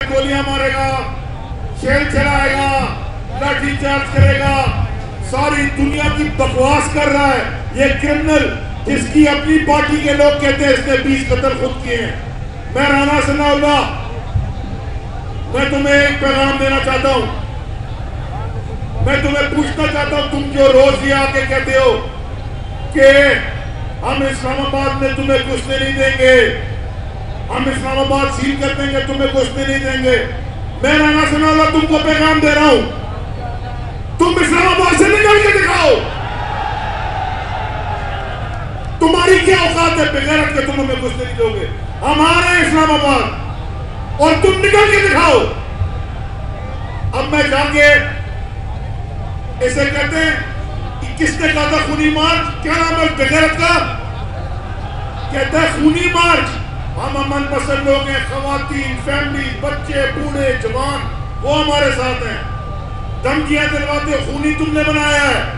गोलियां मारेगा, शेल चलाएगा, लाठी चार्ज करेगा, सारी दुनिया की बकवास कर रहा है। ये क्रिमिनल जिसकी अपनी पार्टी के लोग कहते हैं इसने 20 कत्ल खुद किए हैं। मैं राणा सनाउल्लाह, मैं तुम्हें एक पैगाम देना चाहता हूं। मैं तुम्हें पूछना चाहता हूं, तुम जो रोज ये आके कहते हो कि हम इस्लामाबाद में तुम्हें घुसने नहीं देंगे, हम इस्लामाबाद सील कर देंगे, तुम्हें घुसने नहीं देंगे। मैं राणा सनाउल्लाह तुमको पैगाम दे रहा हूं, तुम इस्लामाबाद से निकल के दिखाओ। तुम्हारी क्या औकात है बेगैरत के, तुम हमें घुसने नहीं दोगे। हम आ रहे हैं इस्लामाबाद और तुम निकल के दिखाओ। अब मैं जाके इसे कहते हैं कि किसने कहा था खूनी मार्च, क्या नाम है बेगैरत का, कहता है खूनी मार्च। हम अमन पसंद लोग हैं, खवातीन, फैमिली, बच्चे, बूढ़े, जवान, वो हमारे साथ हैं। धमकियां दिलवाते, खूनी तुमने बनाया है।